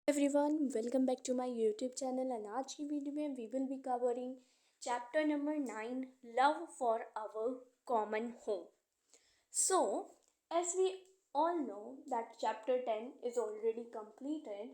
Everyone welcome back to my YouTube channel and आज की video में we will be covering chapter number 9 love for our common home. So, as we all know that chapter 10 is already completed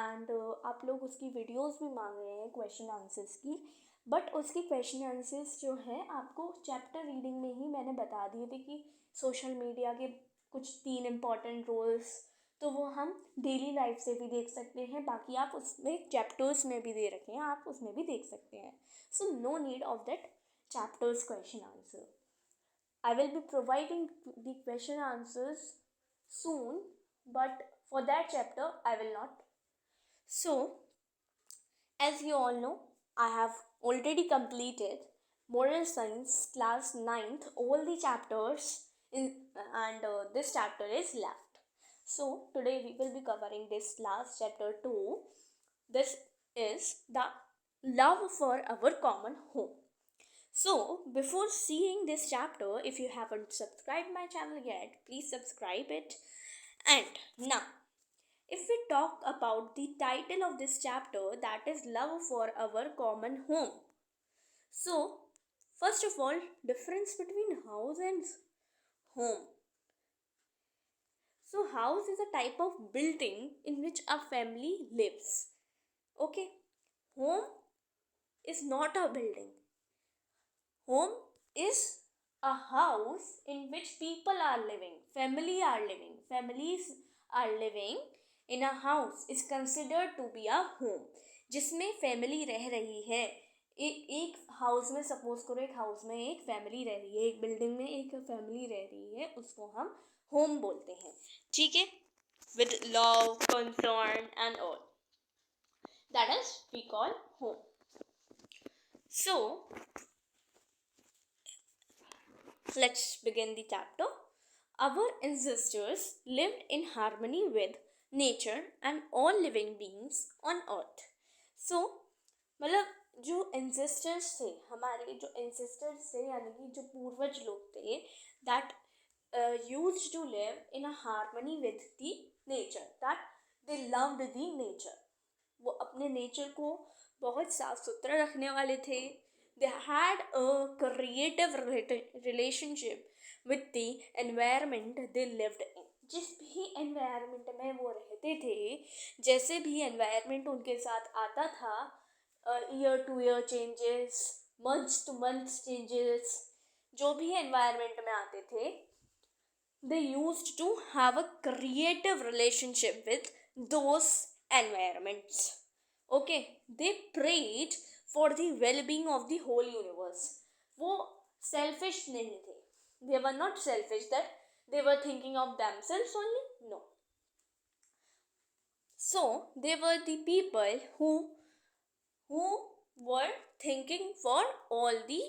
and आप लोग उसकी videos भी मांग रहे हैं क्वेश्चन आंसर्स की. बट उसकी क्वेश्चन आंसर्स जो है आपको चैप्टर रीडिंग में ही मैंने बता दिए थे कि सोशल मीडिया के कुछ 3 इम्पॉर्टेंट रोल्स तो वो हम डेली लाइफ से भी देख सकते हैं. बाकी आप उसमें चैप्टर्स में भी दे रखे हैं, आप उसमें भी देख सकते हैं. So no need of that chapters question answer. I will be providing the question answers soon, but for that chapter I will not. So, as you all know, I have already completed Moral Science class 9th, all the chapters in, and this chapter is left. So, today we will be covering this last chapter 2. This is the love for our common home. So, before seeing this chapter, if you haven't subscribed my channel yet, please subscribe it. And now, if we talk about the title of this chapter, that is Love for Our Common Home. So, first of all, difference between house and home. So, house is a type of building in which a family lives. Okay, home is not a building. Home is a house in which people are living, families are living in a house is considered to be a home. जिसमें family रह रही है. एक house में suppose करो, एक house में एक फैमिली रह रही है, एक बिल्डिंग में एक फैमिली रह रही है, उसको हम होम बोलते हैं. ठीक है, with love, concern and all, that is we call home. So let's begin the chapter. Our ancestors lived in harmony with nature and all living beings on earth. So, मतलब जो ancestors थे, हमारे जो ancestors थे यानी कि जो पूर्वज लोग थे, that used to live in a harmony with the nature, that they loved the nature. वो अपने नेचर को बहुत साफ सुथरा रखने वाले थे. They had a creative relationship with the environment they lived in. जिस भी environment में वो रहते थे, जैसे भी environment उनके साथ आता था, year to year changes, month to month changes, जो भी environment में आते थे, they used to have a creative relationship with those environments. Okay, they prayed for the well-being of the whole universe. वो selfish नहीं थे. They were not selfish that they were thinking of themselves only. No. So they were the people who were thinking for all the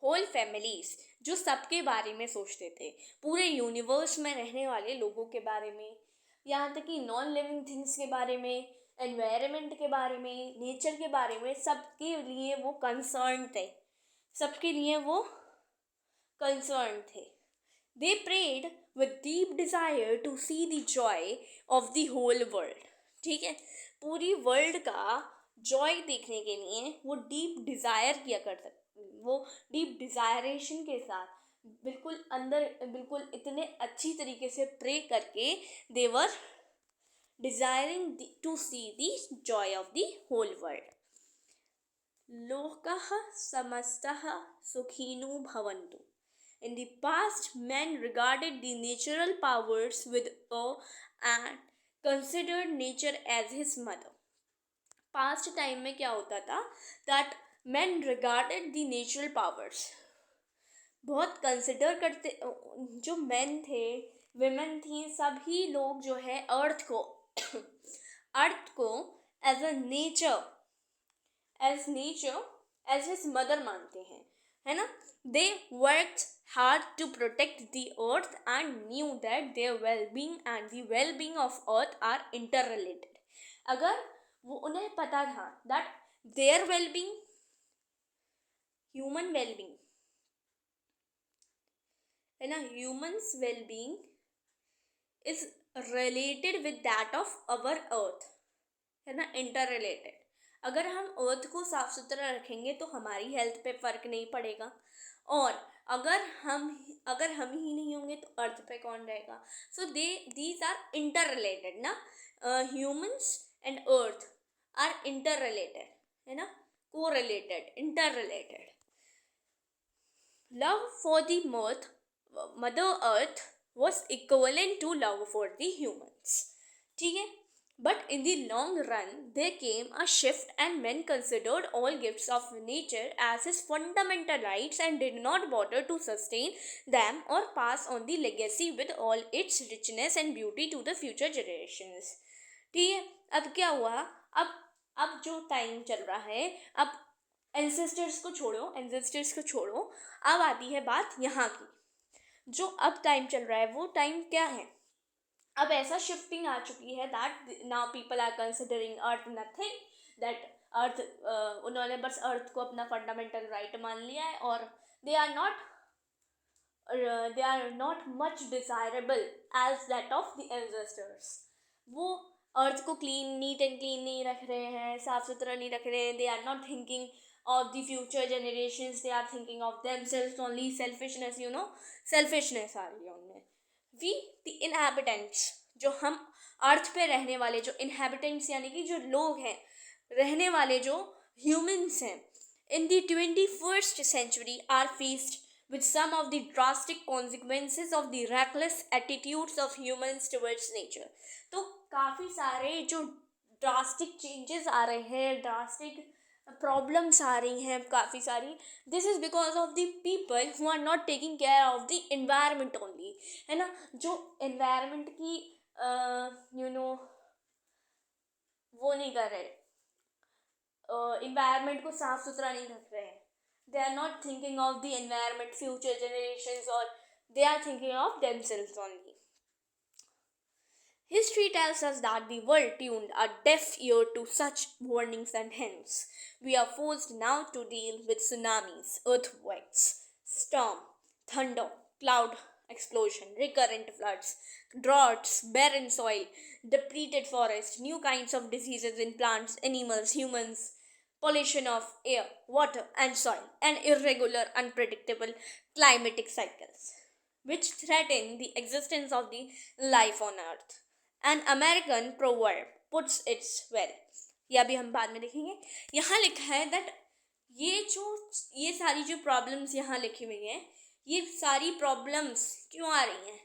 whole families, जो सबके बारे में सोचते थे, पूरे यूनिवर्स में रहने वाले लोगों के बारे में, यहाँ तक कि नॉन लिविंग थिंग्स के बारे में, एनवायरनमेंट के बारे में, नेचर के बारे में, सबके लिए वो कंसर्न थे, सबके लिए वो कंसर्न थे. They prayed with deep desire to see the joy of the whole world. ठीक है, पूरी वर्ल्ड का जॉय देखने के लिए वो डीप डिज़ायर किया करते, वो डीप डिज़ायरेशन के साथ बिल्कुल अंदर, बिल्कुल इतने अच्छी तरीके से प्रे करके they were desiring to see the joy of the whole world. लोकः समस्तः सुखिनो भवन्तु. In the past, man regarded the natural powers with awe and considered nature as his mother. Past time में क्या होता था? That men regarded the natural powers. बहुत consider करते, जो men थे, women थी, सभी लोग जो है अर्थ को as a nature, as his mother मानते हैं, है ना? They worked hard to protect the earth and knew that their well-being and the well-being of earth are interrelated. अगर वो उन्हें पता था that their well-being, human well-being, है ना, humans well-being is related with that of our earth. है ना, inter related. अगर हम अर्थ को साफ सुथरा रखेंगे तो हमारी हेल्थ पे फर्क नहीं पड़ेगा, और अगर हम ही नहीं होंगे तो अर्थ पे कौन रहेगा। So these are interrelated ना, humans and earth are interrelated, है ना, correlated, interrelated. Love for the Mother Earth was equivalent to love for the humans. ठीक है, but in the long run there came a shift and men considered all gifts of nature as his fundamental rights and did not bother to sustain them or pass on the legacy with all its richness and beauty to the future generations. ठीक है, अब क्या हुआ, अब जो time चल रहा है, अब एंसेस्टर्स को छोड़ो, अब आती है बात यहाँ की। जो अब टाइम चल रहा है वो टाइम क्या है, अब ऐसा शिफ्टिंग आ चुकी है that now people are considering earth nothing, that earth, उन्होंने बस अर्थ को अपना फंडामेंटल राइट मान लिया है, और they are not much desirable as that of the ancestors. वो अर्थ को नीट एंड क्लीन नहीं रख रहे हैं, साफ सुथरा नहीं रख रहे हैं। They are not thinking of the future generations, they are thinking of themselves only, selfishness आ रही है उनमें। we the inhabitants, जो हम अर्थ पे रहने वाले जो inhabitants यानी कि जो लोग हैं, रहने वाले जो humans हैं, in the 21st century are faced with some of the drastic consequences of the reckless attitudes of humans towards nature। तो काफ़ी सारे जो ड्रास्टिक चेंजेस आ रहे हैं, ड्रास्टिक प्रॉब्लम्स आ रही हैं काफ़ी सारी। This is because of the people who are not taking care of the environment only, है ना, जो एनवायरनमेंट की वो नहीं कर रहे, एनवायरनमेंट को साफ सुथरा नहीं रख रहे हैं। They are not thinking of the environment, future generations, और they are thinking of themselves only. History tells us that the world tuned a deaf ear to such warnings, and hence we are forced now to deal with tsunamis, earthquakes, storm, thunder, cloud explosion, recurrent floods, droughts, barren soil, depleted forests, new kinds of diseases in plants, animals, humans, pollution of air, water, and soil, and irregular, unpredictable climatic cycles, which threaten the existence of the life on Earth. An American proverb puts it well, ये अभी हम बाद में देखेंगे। यहाँ लिखा है that ये सारी जो प्रॉब्लम्स यहाँ लिखी हुई हैं, ये सारी प्रॉब्लम्स क्यों आ रही हैं,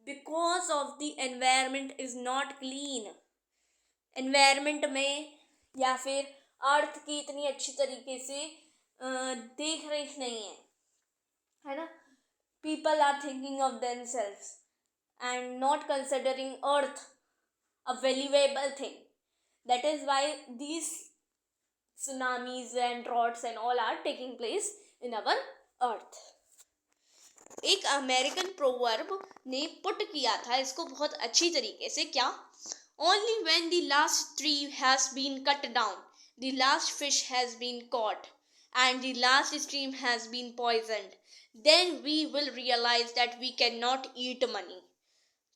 because of the environment is not clean. Environment में या फिर अर्थ की इतनी अच्छी तरीके से देख रेख नहीं है ना। People are thinking of themselves and not considering earth a valuable thing. That is why these tsunamis and droughts and all are taking place in our earth. एक अमेरिकन प्रोवर्ब ने पुट किया था इसको बहुत अच्छी तरीके से, क्या, only when the last tree has been cut down, the last fish has been caught, and the last stream has been poisoned, then we will realize that we cannot eat money।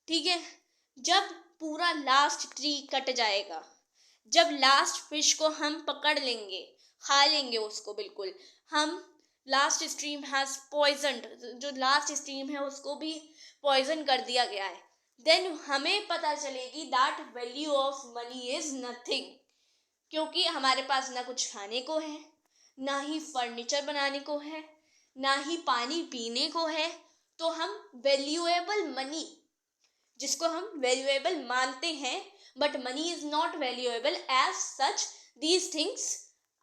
ठीक है, जब पूरा last tree cut जाएगा, जब last fish को हम पकड़ लेंगे, खा लेंगे उसको बिल्कुल, हम लास्ट स्ट्रीम हैज़ पॉइजनड, जो लास्ट स्ट्रीम है उसको भी पॉइजन कर दिया गया है, देन हमें पता चलेगी that value of money is nothing. क्योंकि हमारे पास ना कुछ खाने को है, ना ही फर्नीचर बनाने को है, ना ही पानी पीने को है, तो हम वैल्यूएबल मनी, जिसको हम वैल्यूएबल मानते हैं, but money is not valuable as such, these things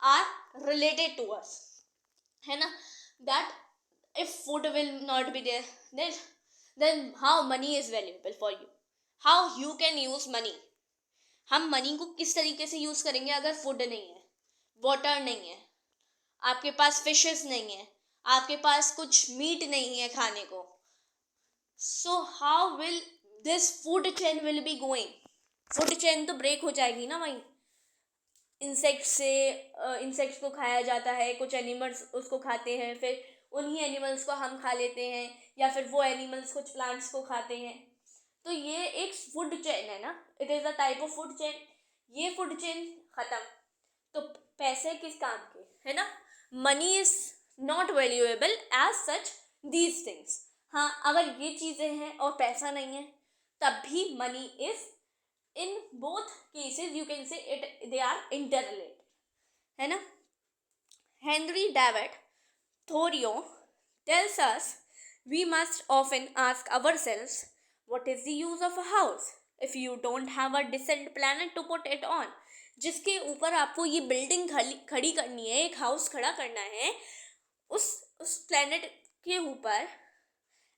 are related to us, है ना, that if food will not be there then how money is valuable for you, how you can use money. हम money को किस तरीके से use करेंगे अगर food नहीं है, वाटर नहीं है, आपके पास फिशेस नहीं है, आपके पास कुछ मीट नहीं है खाने को, so how will this food chain will be going. Food chain तो ब्रेक हो जाएगी ना वहीं। इंसेक्ट्स को खाया जाता है, कुछ एनिमल्स उसको खाते हैं, फिर उन्हीं एनिमल्स को हम खा लेते हैं, या फिर वो एनिमल्स कुछ प्लांट्स को खाते हैं। तो ये एक फूड चेन है ना, it is a type of food chain. ये फूड चेन खत्म, तो पैसे किस काम के, है ना? Money is not valuable as such these things. हाँ, अगर ये चीज़ें हैं और पैसा नहीं है, तब भी money is, in both cases you can say it they are interrelated, है ना? Henry David Thoreau tells us we must often ask ourselves, what is the use of a house if you don't have a decent planet to put it on? जिसके ऊपर आपको ये building खड़ी करनी है, एक हाउस खड़ा करना है, उस प्लेनेट के ऊपर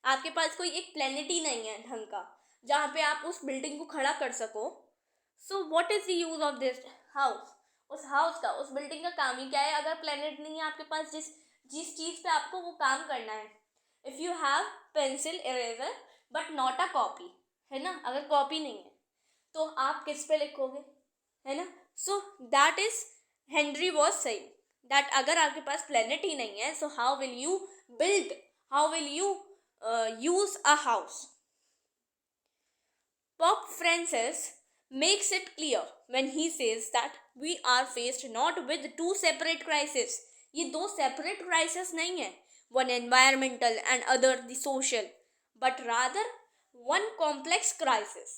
आपके पास कोई एक प्लेनेट ही नहीं है ढंग का जहाँ पे आप उस बिल्डिंग को खड़ा कर सको। So what is the use of this house? उस हाउस का, उस बिल्डिंग का काम ही क्या है अगर प्लेनेट नहीं है आपके पास जिस चीज़ पे आपको वो काम करना है? If you have pencil eraser but not a copy, है ना? अगर कॉपी नहीं है तो आप किस पे लिखोगे, है ना? So that is Henry was saying that अगर आपके पास प्लेनेट ही नहीं है, so how will you build, how will you use a house? Pope Francis makes it clear when he says that we are faced not with two separate crises. ये दो separate crises नहीं है, one environmental and other the social, but rather one complex crisis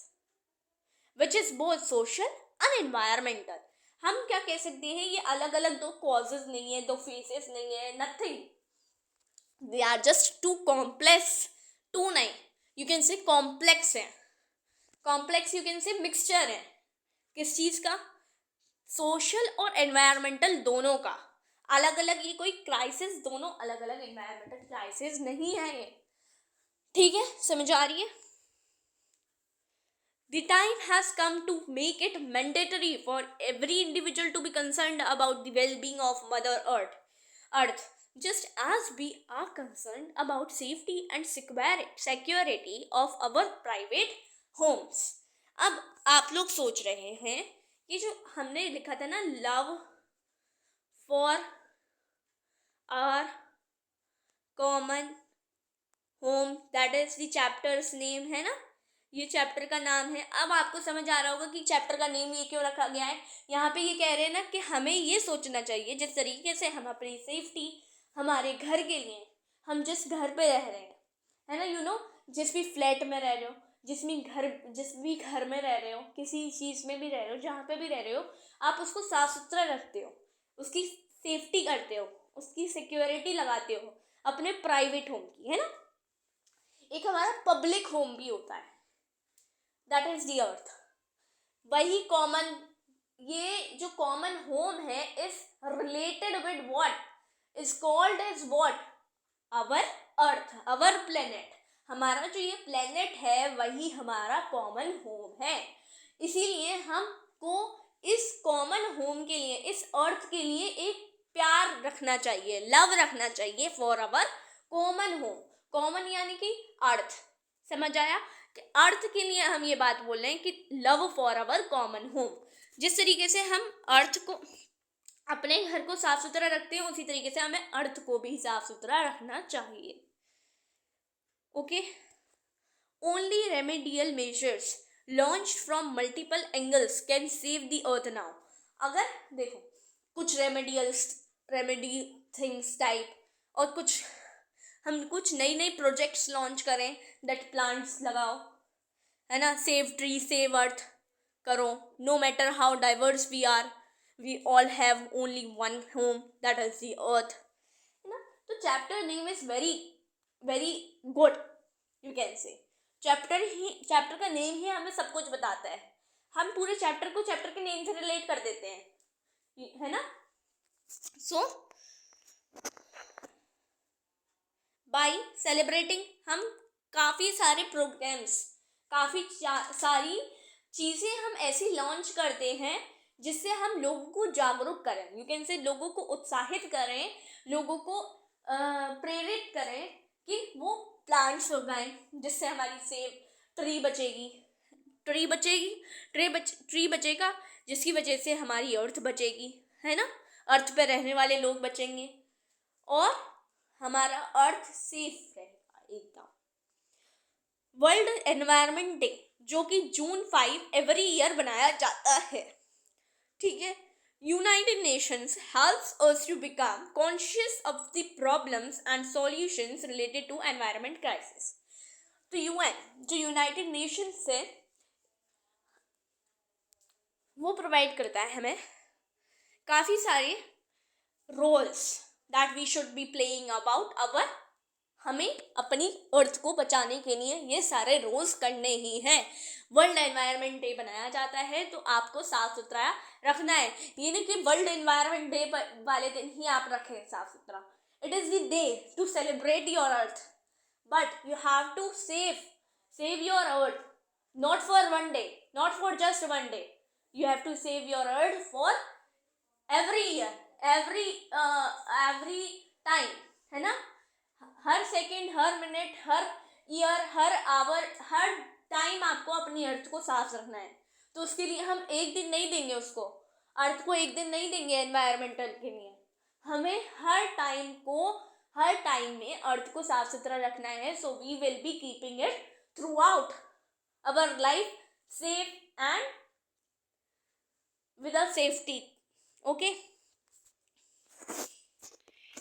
which is both social and environmental. हम क्या कह सकते हैं, ये अलग अलग दो causes नहीं है, दो phases नहीं है, nothing. They are just two complex, two नहीं, you can say complex है. कॉम्प्लेक्स यू कैन से मिक्सचर है किस चीज़ का? सोशल और एनवायरमेंटल दोनों का। अलग अलग ये कोई क्राइसिस, दोनों अलग अलग एनवायरमेंटल क्राइसिस नहीं है ये, ठीक है? समझ आ रही है? The time has come to make it mandatory for every individual to be concerned about the well-being of Mother Earth, just as we are concerned about safety and security of our private homes. अब आप लोग सोच रहे हैं कि जो हमने लिखा था ना, love for our common home, that is the chapter's name, है ना? ये चैप्टर का नाम है। अब आपको समझ आ रहा होगा कि चैप्टर का नेम ये क्यों रखा गया है। यहाँ पे ये कह रहे हैं ना कि हमें ये सोचना चाहिए जिस तरीके से हम अपनी सेफ्टी, हमारे घर के लिए, हम जिस घर पे रह रहे हैं, है ना, यू नो, जिस भी फ्लैट में रह रहे हो, जिस भी घर में रह रहे हो, किसी चीज़ में भी रह रहे हो, जहाँ पे भी रह रहे हो, आप उसको साफ सुथरा रखते हो, उसकी सेफ्टी करते हो, उसकी सिक्योरिटी लगाते हो अपने प्राइवेट होम की, है ना? एक हमारा पब्लिक होम भी होता है, दैट इज द अर्थ। वही कॉमन, ये जो कॉमन होम है is related with what is called as what, our earth, our planet. हमारा जो ये प्लेनेट है वही हमारा कॉमन होम है। इसीलिए हमको इस कॉमन होम के लिए, इस अर्थ के लिए एक प्यार रखना चाहिए, लव रखना चाहिए for our common home. Common यानी कि अर्थ, समझ आया? कि अर्थ के लिए हम ये बात बोल रहे हैं कि love for our common home. जिस तरीके से हम अर्थ को, अपने घर को साफ सुथरा रखते हैं, उसी तरीके से हमें अर्थ को भी साफ सुथरा रखना चाहिए। Okay, only remedial measures launched from multiple angles can save the earth now. अगर देखो कुछ रेमेडी थिंग्स टाइप, और हम कुछ नई प्रोजेक्ट्स लॉन्च करें, दैट प्लांट्स लगाओ, है ना, सेव ट्री सेव अर्थ करो, no matter how diverse we are, we all have only one home, that is the earth, है ना? तो chapter name is very very good, you can say. Chapter का name ही हमें सब कुछ बताता है। हम पूरे चैप्टर को चैप्टर के नेम से रिलेट कर देते हैं, है ना? सो बाय सेलिब्रेटिंग, हम काफ़ी सारे प्रोग्राम्स, काफ़ी सारी चीज़ें हम ऐसी लॉन्च करते हैं जिससे हम लोगों को जागरूक करें, यू कैन से लोगों को उत्साहित करें, लोगों को प्रेरित करें कि वो प्लांट्स उगाएं, जिससे हमारी सेव ट्री बचेगा, जिसकी वजह से हमारी अर्थ बचेगी, है ना? अर्थ पे रहने वाले लोग बचेंगे और हमारा अर्थ सेफ रहेगा एकदम। वर्ल्ड एनवायरनमेंट डे, जो कि जून 5 एवरी ईयर बनाया जाता है, ठीक है. United Nations helps us to become conscious of the problems and solutions related to environment crisis. तो यूएन जो यूनाइटेड नेशंस है वो प्रोवाइड करता है हमें काफ़ी सारे roles that we should be playing about our. हमें अपनी अर्थ को बचाने के लिए ये सारे रोल्स करने ही हैं. वर्ल्ड एनवायरनमेंट डे बनाया जाता है तो आपको साफ सुथरा रखना है. ये नहीं कि वर्ल्ड एनवायरनमेंट डे वाले दिन ही आप रखें साफ सुथरा. It is the day to celebrate your earth, but you have to save your earth, not for one day, not for just one day. You have to save your earth for every year, every time, है ना. हर second, हर minute, हर year, हर hour, हर time आपको अपनी अर्थ को साफ रखना है. तो उसके लिए हम एक दिन नहीं देंगे उसको, अर्थ को एक दिन नहीं देंगे एनवायरमेंटल के लिए. हमें हर टाइम में अर्थ को साफ सुथरा रखना है. So we will be keeping it throughout our life safe and with a safety. okay,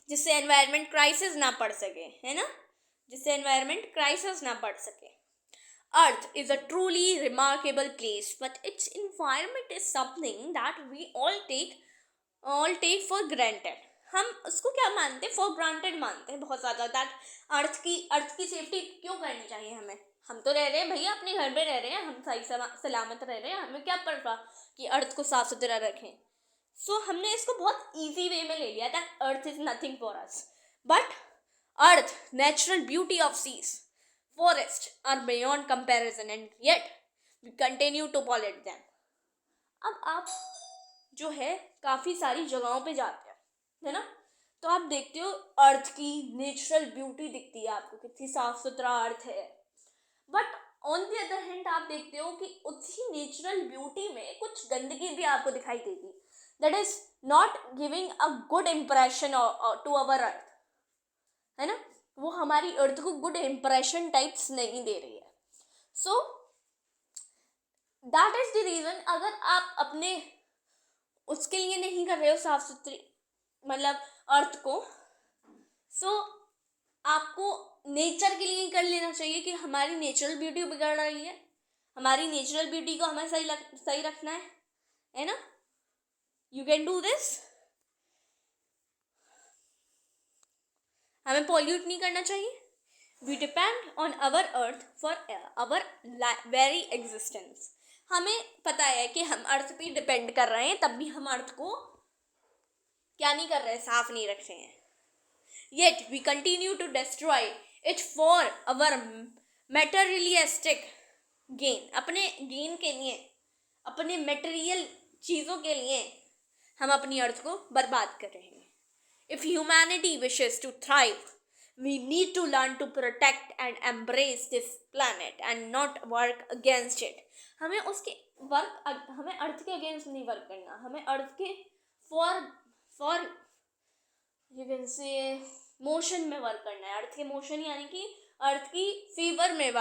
जिससे एनवायरनमेंट क्राइसिस ना पड़ सके, है ना, जिससे एनवायरनमेंट क्राइसिस ना पड़ सके. Earth is a truly remarkable place, but its environment is something that we all take for granted. हम उसको क्या मानते हैं, फॉर ग्रांटेड मानते हैं बहुत ज़्यादा. दैट अर्थ की सेफ्टी क्यों करनी चाहिए हमें. हम तो रह रहे हैं भैया, अपने घर में रह रहे हैं, हम सही सलामत रह रहे हैं, हमें क्या परवाह कि अर्थ को साफ सुथरा रखें. सो हमने इसको बहुत ईजी वे में ले लिया that earth is nothing for us. But earth, natural beauty of seas, forest are beyond comparison and yet we continue to pollute them. अब आप जो है काफ़ी सारी जगहों पे जाते हैं, है ना, तो आप देखते हो अर्थ की नेचुरल ब्यूटी दिखती है आपको, कितनी साफ सुथरा अर्थ है. But on the other hand आप देखते हो कि उसी नेचुरल ब्यूटी में कुछ गंदगी भी आपको दिखाई देगी. That is not giving a good impression to our earth, है ना. वो हमारी अर्थ को गुड इम्प्रेशन टाइप्स नहीं दे रही है. So that is the reason. अगर आप अपने उसके लिए नहीं कर रहे हो साफ सुथरी, मतलब अर्थ को, सो आपको नेचर के लिए कर लेना चाहिए कि हमारी नेचुरल ब्यूटी बिगड़ रही है, हमारी नेचुरल ब्यूटी को हमें सही रखना है ना. You can do this. हमें पॉल्यूट नहीं करना चाहिए. We depend on our earth for our very existence. हमें पता है कि हम अर्थ पे डिपेंड कर रहे हैं, तब भी हम अर्थ को क्या नहीं कर रहे, साफ नहीं रख रहे हैं. Yet we continue to destroy it for our materialistic gain. अपने गेन के लिए, अपने मटेरियल चीज़ों के लिए हम अपनी अर्थ को बर्बाद कर रहे हैं. If humanity wishes to thrive, we need to learn to protect and embrace this planet and not work against it. हमें अर्थ के अगेंस्ट नहीं वर्क करना, हमें अर्थ के फॉर यू कैन से मोशन में वर्क करना है. अर्थ के मोशन यानी कि अर्थ की फेवर में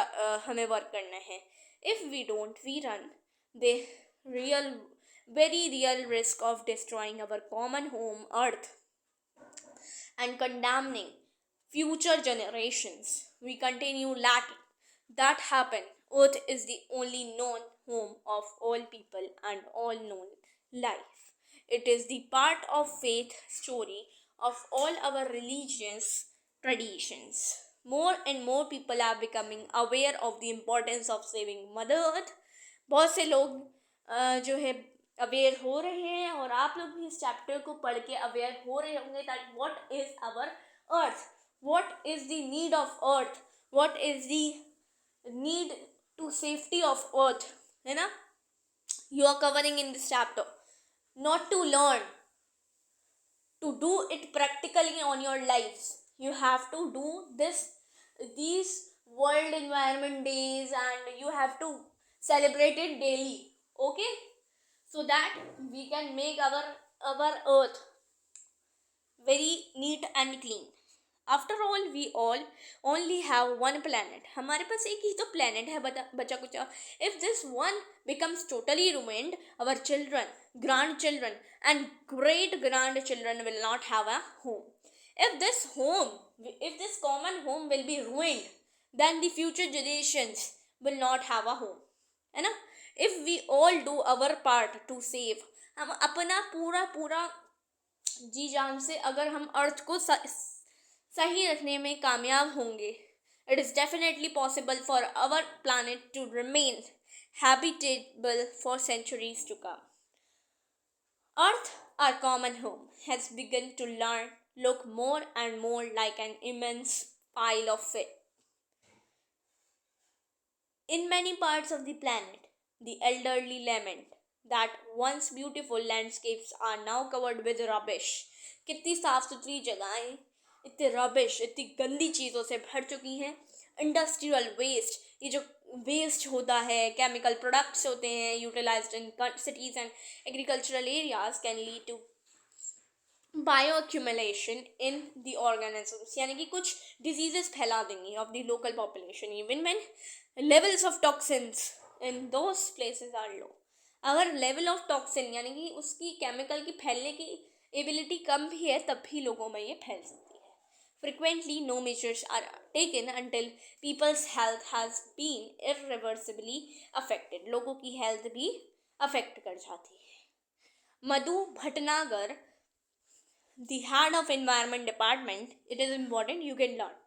हमें वर्क करना है. If we don't, we run the very real risk of destroying our common home earth and condemning future generations. We continue lacking that happen. Earth is the only known home of all people and all known life. It is the part of faith story of all our religious traditions. More and more people are becoming aware of the importance of saving Mother Earth. बहुत से लोग जो है aware हो रहे हैं, और आप लोग भी इस चैप्टर को पढ़ के अवेयर हो रहे होंगे that what is our earth, what is the need of earth, what is the need to safety of earth, है ना. You are covering in this chapter not to learn, to do it practically on your lives. You have to do these world environment days, and you have to celebrate it daily, okay, so that we can make our earth very neat and clean. After all, we all only have one planet. हमारे पास एक ही तो planet है बचा कुचा. If this one becomes totally ruined, our children grandchildren and great grandchildren will not have a home. If this common home will be ruined, then the future generations will not have a home, है ना. If we all do our part to save, हम अपना पूरा पूरा जी जान से अगर हम अर्थ को सही रखने में कामयाब होंगे, it is definitely possible for our planet to remain habitable for centuries to come. Earth, our common home, has begun to look more and more like an immense pile of it. In many parts of the planet, the elderly lament that once beautiful landscapes are now covered with rubbish. कितनी साफ सुथरी जगहें इतने rubbish, इतनी गंदी चीज़ों से भर चुकी हैं. इंडस्ट्रियल वेस्ट, ये जो वेस्ट होता है, केमिकल प्रोडक्ट्स होते हैं utilized in cities and agricultural areas, can lead to bioaccumulation in the organisms, यानी कि कुछ डिजीजेस फैला देंगी of the local population even when levels of toxins in those places are low. अगर लेवल ऑफ टॉक्सिन यानी कि उसकी chemical की फैलने की एबिलिटी कम भी है, तब भी लोगों में ये फैल सकती है. Frequently no measures are taken until people's health has been irreversibly affected. लोगों की हेल्थ भी अफेक्ट कर जाती है. मधु Bhatnagar, the head of environment department, it is important you can learn.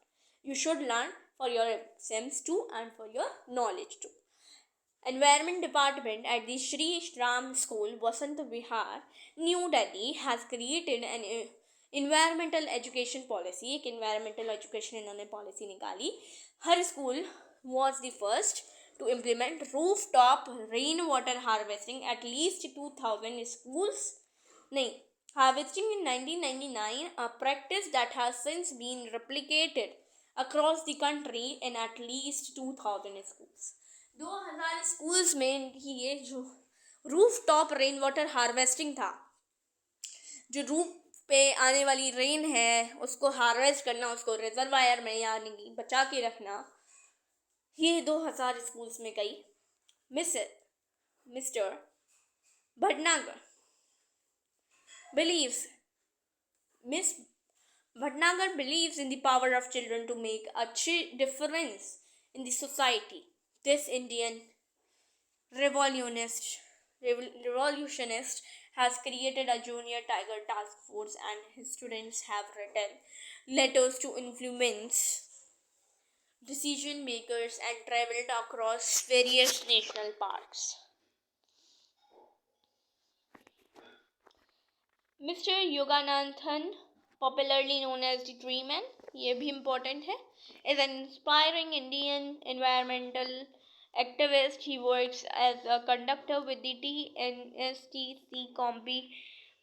You should learn for your exams too and for your knowledge too. Environment Department at the Shri Ram School, Vasant Vihar, New Delhi has created an environmental education policy. एक environmental education इन्होंने policy निकाली. हर school was the first to implement rooftop rainwater harvesting. At least 2000 schools नहीं harvesting in 1999, a practice that has since been replicated across the country in at least 2000 schools. 2000 schools में ये जो roof top rain water harvesting था, जो roof पे आने वाली rain है उसको हार्वेस्ट करना, उसको रिजर्वायर में यानी कि बचा के रखना, ये 2000 स्कूल्स में गई. Mister Bhatnagar believes Miss Bhatnagar believes in the power of children to make a difference in the society. This Indian revolutionist has created a junior tiger task force, and his students have written letters to influence decision makers and traveled across various national parks. Mr. Yoganathan, popularly known as the Tree Man, ये भी important है, is an inspiring Indian environmental activist. He works as a conductor with the TNSTC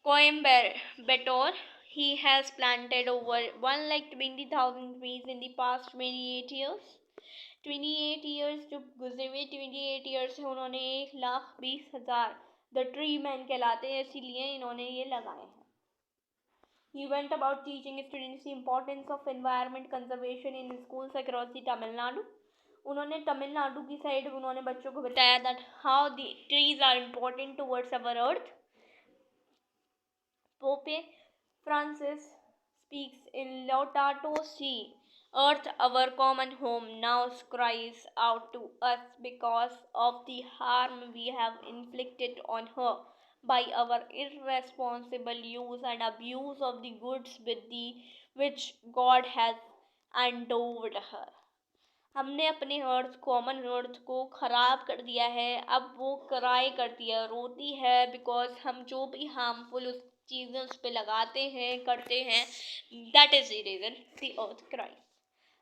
Coimbatore. He has planted over 1,20,000 trees in the past 28 years. 28 years जो गुजरे हुए 28 years से उन्होंने 1,20,000 the tree man कहलाते हैं, इसीलिए इन्होंने ये लगाए हैं. He went about teaching students the importance of environment conservation in schools across the Tamil Nadu. उन्होंने तमिलनाडु की साइड उन्होंने बच्चों को बताया that how the trees are important towards our earth. Pope Francis speaks in Laudato Si. Earth, our common home, now cries out to us because of the harm we have inflicted on her by our irresponsible use and abuse of the goods which God has endowed her. हमने अपने अर्थ common अर्थ को ख़राब कर दिया है. अब वो cry करती है, रोती है, बिकॉज हम जो भी हार्मफुल उस चीज़ें उस पर लगाते हैं, करते हैं. That is the reason the earth cry.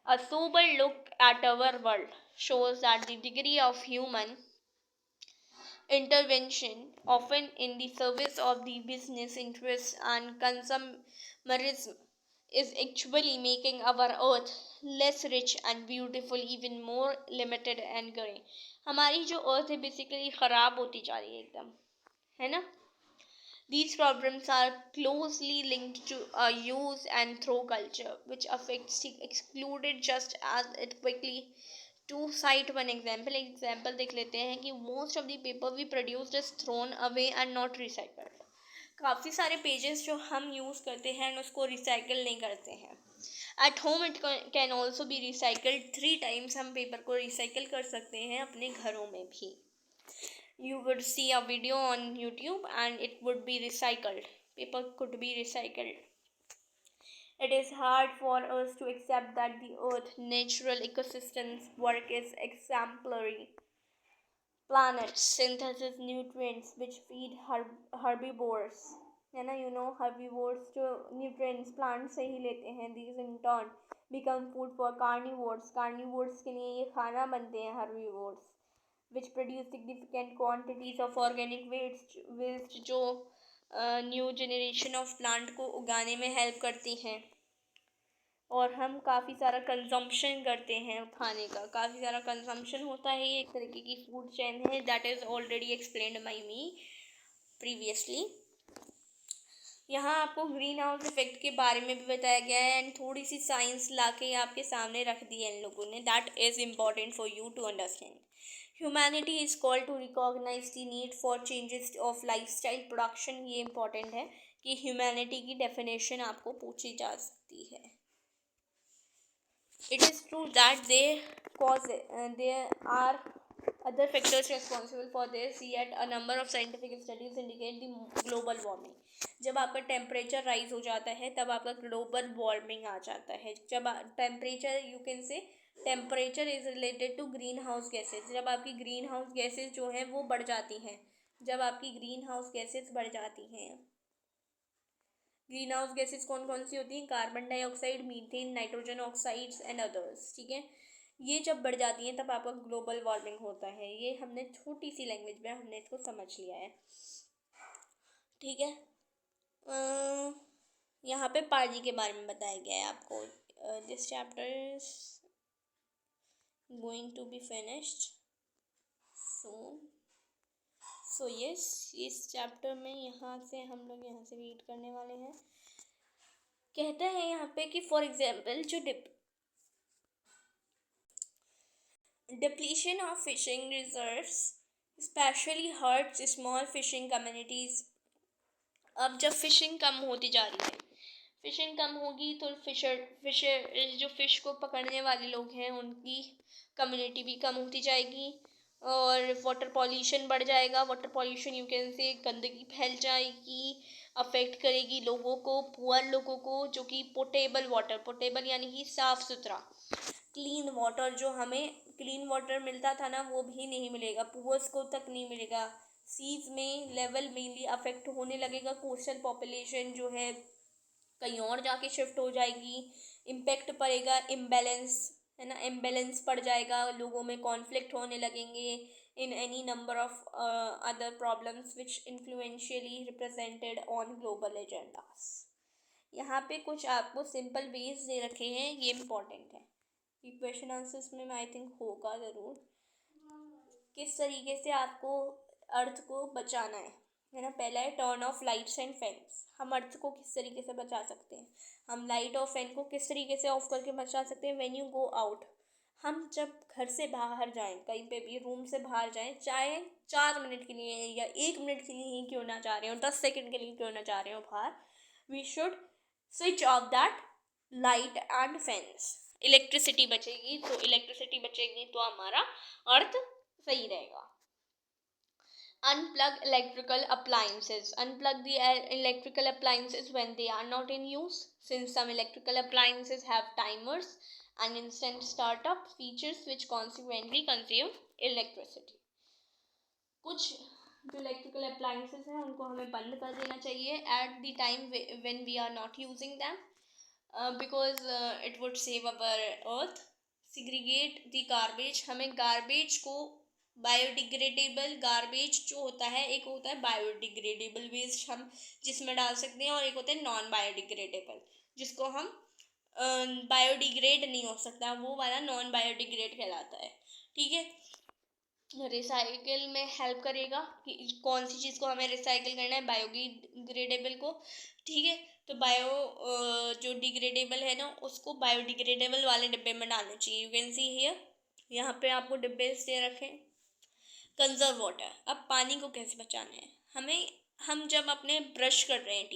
A sober look at our world shows that the degree of human intervention, often in the service of the business interests and consumerism, is actually making our earth less rich and beautiful, even more limited and grey. हमारी जो earth है basically ख़राब होती जा रही है एकदम, है ना. These problems are closely linked to a use and throw culture, which affects the excluded just as it quickly to cite one example देख लेते हैं कि most of the paper we produced is thrown away and not recycled. काफ़ी सारे pages जो हम use करते हैं उसको रिसाइकल नहीं करते हैं। At home it can also be recycled 3 times, हम पेपर को रिसाइकल कर सकते हैं अपने घरों में भी। You would see a video on YouTube and it would be recycled. Paper could be recycled. It is hard for us to accept that the Earth's natural ecosystems work is exemplary. Planets synthesis nutrients which feed herbivores. है ना, herbivores जो nutrients plant से ही लेते हैं, these in turn become food for carnivores. Carnivores के लिए ये खाना बनते हैं herbivores, which produce significant quantities of organic waste जो न्यू जनरेशन ऑफ प्लांट को उगाने में हेल्प करती हैं। और हम काफ़ी सारा कंजम्पशन करते हैं खाने का, काफ़ी सारा कंजम्पशन होता है, ये एक तरीके की फूड चेन है। That is already explained by me previously. यहाँ आपको ग्रीन हाउस इफेक्ट के बारे में भी बताया गया है एंड थोड़ी सी साइंस लाके आपके सामने रख दी है इन लोगों ने। That is important for you to understand. Humanity is called to recognize the need for changes of lifestyle production. ये इम्पॉर्टेंट है कि ह्यूमैनिटी की डेफिनेशन आपको पूछी जा सकती है। It is true that there are other factors responsible for this, yet a number of scientific studies indicate the global warming. जब आपका टेम्परेचर राइज हो जाता है तब आपका ग्लोबल वार्मिंग आ जाता है। जब temperature, you can say temperature is related to green house gases. जब आपकी ग्रीन हाउस गैसेज जो हैं वो बढ़ जाती हैं, जब आपकी ग्रीन हाउस गैसेज बढ़ जाती हैं, ग्रीन हाउस गैसेज कौन कौन सी होती हैं? Carbon dioxide, methane, nitrogen oxides and others. ठीक है, ये जब बढ़ जाती हैं तब आपका ग्लोबल वार्मिंग होता है। ये हमने छोटी सी लैंग्वेज में हमने इसको समझ लिया है। ठीक है, यहाँ पे पानी के बारे में बताया गया है आपको। This chapter is going to be finished soon. So yes, इस चैप्टर में यहाँ से हम लोग यहाँ से रीड करने वाले हैं। कहते हैं यहाँ पे कि फॉर एग्जाम्पल जो depletion of fishing reserves especially hurts small fishing communities। अब जब फिशिंग कम होती जा रही है, फिशिंग कम होगी तो फिशर जो फिश को पकड़ने वाले लोग हैं उनकी कम्युनिटी भी कम होती जाएगी और वाटर पॉल्यूशन बढ़ जाएगा। वाटर पॉल्यूशन यू कैन से गंदगी फैल जाएगी, अफेक्ट करेगी लोगों को, पुअर लोगों को, जो कि पोटेबल वाटर, पोटेबल यानी कि साफ़ सुथरा क्लीन वाटर, जो हमें क्लीन वाटर मिलता था ना वो भी नहीं मिलेगा, पुअर्स को तक नहीं मिलेगा। सीज में लेवल मेनली अफेक्ट होने लगेगा। कोस्टल पॉपुलेशन जो है कहीं और जाके शिफ्ट हो जाएगी, इम्पेक्ट पड़ेगा, इम्बैलेंस है ना, इम्बैलेंस पड़ जाएगा, लोगों में कॉन्फ्लिक्ट होने लगेंगे in any number of other problems which influentially represented on global agendas. यहाँ पे कुछ आपको सिंपल वेज दे रखे हैं, ये इम्पॉर्टेंट है। ये क्वेश्चन आंसर्स में आई थिंक होगा ज़रूर, किस तरीके से आपको अर्थ को बचाना है ना। पहला है turn off lights and fans. हम अर्थ को किस तरीके से बचा सकते हैं, हम लाइट और फैन को किस तरीके से ऑफ करके बचा सकते हैं। व्हेन यू गो आउट, हम जब घर से बाहर जाएं, कहीं पे भी रूम से बाहर जाएं, चाहे 4 मिनट के लिए या 1 मिनट के लिए ही क्यों ना जा रहे हो, 10 सेकंड के लिए क्यों ना जा रहे हो बाहर, we should switch off that light and fans. Electricity बचेगी, तो इलेक्ट्रिसिटी बचेगी तो हमारा अर्थ सही रहेगा। Unplug electrical appliances. Unplug the electrical appliances when they are not in use. Since some electrical appliances have timers and instant startup features which consequently consume electricity. कुछ जो electrical appliances हैं उनको हमें बंद कर देना चाहिए at the time when we are not using them, because it would save our earth. Segregate the garbage. हमें garbage को बायोडिग्रेडेबल गार्बेज जो होता है, एक होता है बायोडिग्रेडेबल वेस्ट हम जिसमें डाल सकते हैं और एक होता है नॉन बायोडिग्रेडेबल जिसको हम बायोडिग्रेड नहीं हो सकता, वो वाला नॉन बायोडिग्रेड कहलाता है। ठीक है, रिसाइकिल में हेल्प करेगा कि कौन सी चीज़ को हमें रिसाइकिल करना है, बायोडिग्रेडेबल को। ठीक है, तो जो डिग्रेडेबल है ना उसको बायोडिग्रेडेबल वाले डिब्बे में डालना चाहिए। यू कैन सी हियर यहाँ पे आपको डिब्बे दे रखे। कंजर्व वाटर, अब पानी को कैसे बचाना है हमें, हम जब अपने ब्रश कर रहे हैं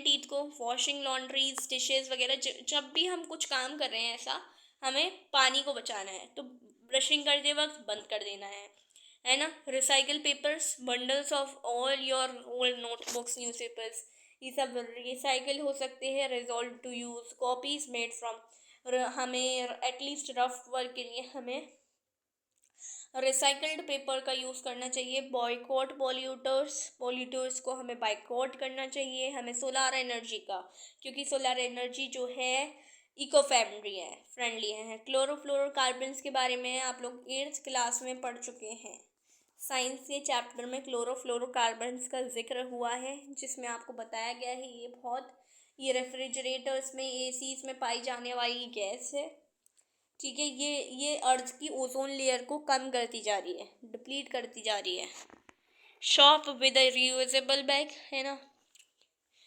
टीथ को, वॉशिंग लॉन्ड्रीज डिशेस वगैरह, जब भी हम कुछ काम कर रहे हैं ऐसा, हमें पानी को बचाना है, तो ब्रशिंग करते वक्त बंद कर देना है ना। Recycle papers, bundles of all your old notebooks, newspapers, ये सब रिसाइकल हो सकते हैं। Resolve to use copies made from, हमें एटलीस्ट रफ वर्क के लिए हमें रिसाइकल्ड पेपर का यूज़ करना चाहिए। बॉयकॉट पॉल्यूटर्स को हमें बाइकआउट करना चाहिए। हमें सोलार एनर्जी का, क्योंकि सोलार एनर्जी जो है इको फ्रेंडली है। क्लोरोफ्लोरोकार्बन्स के बारे में आप लोग 8th क्लास में पढ़ चुके हैं। साइंस के चैप्टर में क्लोरोफ्लोरोकार्बन्स का जिक्र हुआ है, जिसमें आपको बताया गया है ये रेफ्रिजरेटर्स में, एसीज में पाई जाने वाली गैस है। ठीक है, ये अर्थ की ओजोन लेयर को कम करती जा रही है, डिप्लीट करती जा रही है। Shop with a reusable bag, है ना,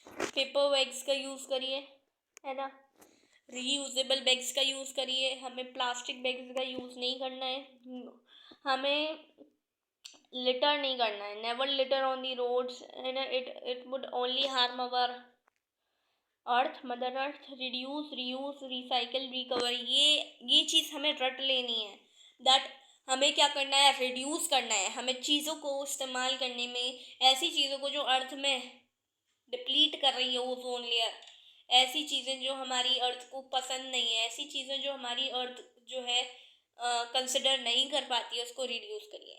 पेपर बैग्स का यूज़ करिए, है ना, रीयूजेबल बैग्स का यूज़ करिए। हमें प्लास्टिक बैग्स का यूज़ नहीं करना है। हमें लिटर नहीं करना है, never litter on the roads, है ना, it would only harm our mother earth. Reduce, reuse, recycle, recover, ये चीज़ हमें रट लेनी है। दैट हमें क्या करना है, रिड्यूस करना है। हमें चीज़ों को इस्तेमाल करने में, ऐसी चीज़ों को जो अर्थ में डिप्लीट कर रही है ओजोन लेयर, ऐसी चीज़ें जो हमारी अर्थ को पसंद नहीं है, ऐसी चीज़ें जो हमारी अर्थ जो है कंसिडर नहीं कर पाती है, उसको रिड्यूस करिए।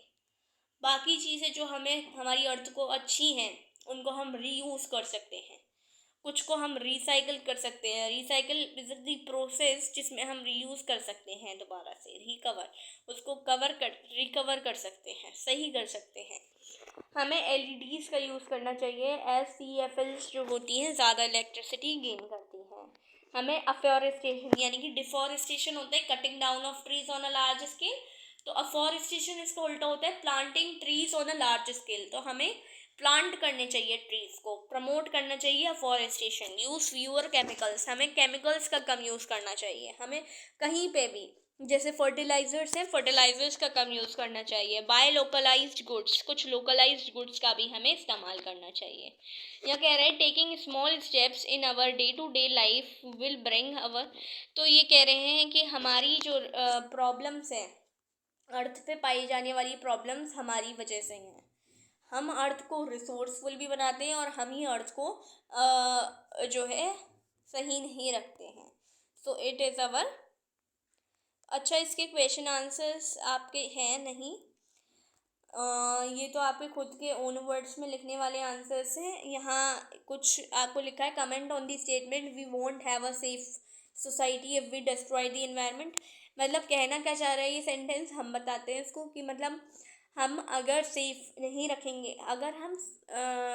बाकी चीज़ें जो हमें हमारी अर्थ को अच्छी हैं, उनको हम रीयूज़ कर सकते हैं। कुछ को हम रिसाइकल कर सकते हैं। रिसाइकल इज द प्रोसेस जिसमें हम रीयूज़ कर सकते हैं, दोबारा से उसको रिकवर कर सकते हैं, सही कर सकते हैं। हमें एलईडीज का यूज़ करना चाहिए। SCFLs जो होती हैं ज़्यादा इलेक्ट्रिसिटी गेन करती हैं। हमें अफॉरेस्टेशन, यानी कि डिफॉरेस्टेशन होता है cutting down of trees on a large scale, तो अफॉरेस्टेशन इसका उल्टा होता है planting trees on a large scale. तो हमें प्लांट करने चाहिए, ट्रीज को प्रमोट करना चाहिए। अफॉरेस्टेशन, यूज़ फ्यूअर केमिकल्स, हमें केमिकल्स का कम यूज़ करना चाहिए। हमें कहीं पे भी, जैसे फर्टिलाइजर्स हैं, फर्टिलाइजर्स का कम यूज़ करना चाहिए। बाय लोकलाइज्ड गुड्स, कुछ लोकलाइज्ड गुड्स का भी हमें इस्तेमाल करना चाहिए। यह कह रहे हैं taking small steps in our day to day life will bring our, तो ये कह रहे हैं कि हमारी जो प्रॉब्लम्स हैं, अर्थ पे पाई जाने वाली प्रॉब्लम्स हमारी वजह से हैं। हम अर्थ को रिसोर्सफुल भी बनाते हैं और हम ही अर्थ को जो है सही नहीं रखते हैं। सो इट इज़ अवर, अच्छा इसके क्वेश्चन आंसर्स आपके हैं नहीं, ये तो आपके खुद के ओन वर्ड्स में लिखने वाले आंसर्स हैं। यहाँ कुछ आपको लिखा है, comment on the statement we won't have a safe society if we destroy the environment. मतलब कहना क्या चाह रहा है ये सेंटेंस, हम बताते हैं इसको, कि मतलब हम अगर सेफ नहीं रखेंगे, अगर हम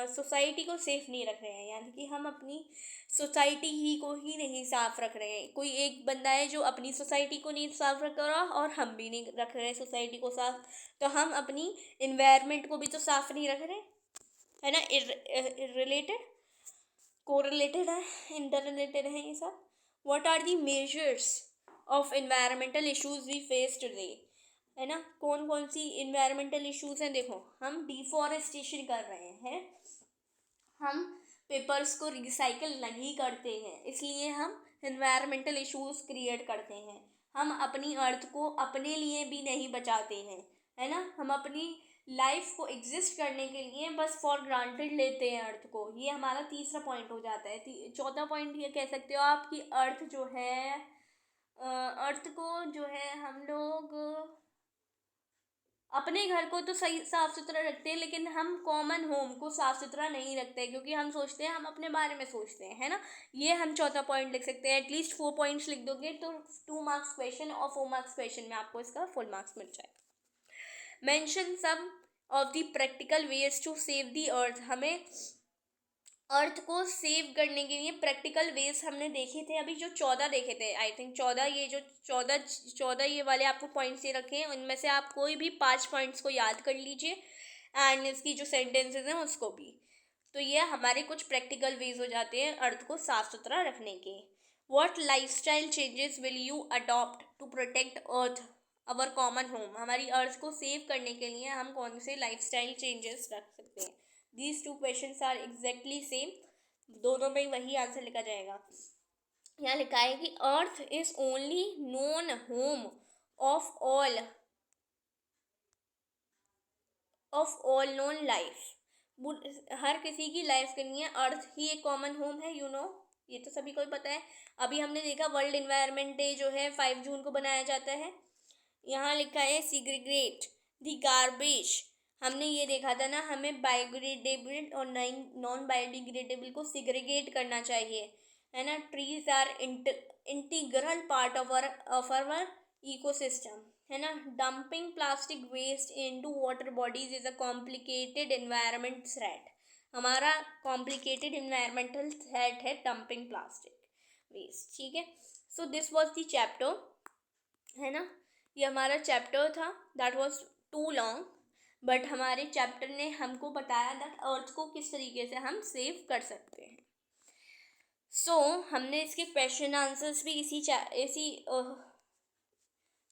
सोसाइटी को सेफ नहीं रख रहे हैं, यानी कि हम अपनी सोसाइटी ही को ही नहीं साफ रख रहे हैं। कोई एक बंदा है जो अपनी सोसाइटी को नहीं साफ रख रहा और हम भी नहीं रख रहे सोसाइटी को साफ, तो हम अपनी इन्वायरमेंट को भी तो साफ नहीं रख रहे, है ना। रिलेटेड, कोरिलेटेड है, इंटर रिलेटेड है ये सब। What are the measures of environmental issues we face today, है ना। कौन कौन सी इन्वायरमेंटल इश्यूज हैं, देखो हम डिफॉरेस्टेशन कर रहे हैं, हम पेपर्स को रिसाइकल नहीं करते हैं, इसलिए हम इन्वायरमेंटल इश्यूज क्रिएट करते हैं। हम अपनी अर्थ को अपने लिए भी नहीं बचाते हैं, है ना। हम अपनी लाइफ को एग्जिस्ट करने के लिए बस फॉर ग्रांटेड लेते हैं अर्थ को। ये हमारा तीसरा पॉइंट हो जाता है। चौथा पॉइंट ये कह सकते हो आप कि अर्थ जो है, अर्थ को जो है हम लोग अपने घर को तो सही साफ़ सुथरा रखते हैं, लेकिन हम कॉमन होम को साफ़ सुथरा नहीं रखते, क्योंकि हम सोचते हैं, हम अपने बारे में सोचते हैं, है ना। ये हम चौथा पॉइंट लिख सकते हैं। एटलीस्ट 4 पॉइंट्स लिख दोगे तो 2 मार्क्स क्वेश्चन और 4 मार्क्स क्वेश्चन में आपको इसका फुल मार्क्स मिल जाएगा। Mention some of the practical ways to save the earth, हमें अर्थ को सेव करने के लिए प्रैक्टिकल वेज हमने देखे थे, अभी जो 14 देखे थे, आई थिंक 14, ये जो 14 ये वाले आपको पॉइंट्स ये रखे हैं, उनमें से आप कोई भी 5 पॉइंट्स को याद कर लीजिए एंड इसकी जो सेंटेंसेस हैं उसको भी। तो ये हमारे कुछ प्रैक्टिकल वेज हो जाते हैं अर्थ को साफ़ सुथरा रखने के। What lifestyle changes will you adopt to protect earth, our common home? हमारी अर्थ को सेव करने के लिए हम कौन से लाइफस्टाइल चेंजेस रख सकते हैं? These two questions are exactly same. दोनों में वही आंसर लिखा जाएगा. यहाँ लिखा है कि earth is only known home of all known life. हर किसी की लाइफ के लिए अर्थ ही एक कॉमन होम है. ये तो सभी को ही पता है. अभी हमने देखा वर्ल्ड एनवायरनमेंट डे जो है 5 जून को बनाया जाता है. यहाँ लिखा है सिग्रीगेट द गार्बेज. हमने ये देखा था ना, हमें बायोडिग्रेडेबल और नॉन बायोडिग्रेडेबल को सिग्रीगेट करना चाहिए, है ना. Trees are integral part of our ecosystem, है ना. Dumping plastic waste into water bodies is a complicated environment threat. हमारा कॉम्प्लिकेटेड इन्वायरमेंटल थ्रेट है डंपिंग प्लास्टिक वेस्ट. ठीक है. So this was the chapter, है ना. ये हमारा चैप्टर था. That was too long, but हमारे चैप्टर ने हमको बताया दैट अर्थ को किस तरीके से हम सेव कर सकते हैं. सो हमने इसके क्वेश्चन आंसर्स भी इसी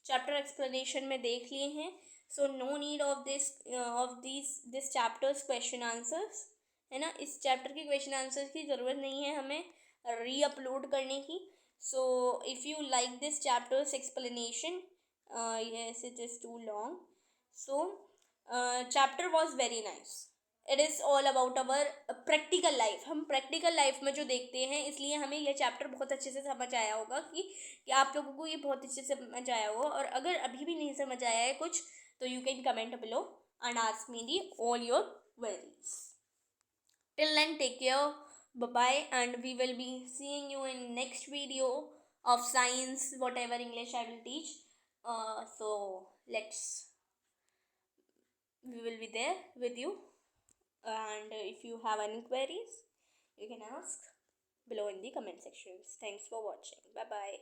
चैप्टर एक्सप्लेनेशन में देख लिए हैं. So no need of this chapter's question answers, है ना. इस चैप्टर के क्वेश्चन आंसर्स की ज़रूरत नहीं है हमें री अपलोड करने की. So if you like this chapters explanation, yes it is too long. So chapter was very nice. It is all about our practical life. हम प्रैक्टिकल लाइफ में जो देखते हैं, इसलिए हमें यह चैप्टर बहुत अच्छे से समझ आया होगा कि आप लोगों को ये बहुत अच्छे से समझ आया होगा. और अगर अभी भी नहीं समझ आया है कुछ, तो you can comment below and ask me the all your queries. Till then take care, bye bye, and we will be seeing you in next video of science, whatever English I will teach. So we will be there with you, and if you have any queries, you can ask below in the comment sections. Thanks for watching. Bye bye.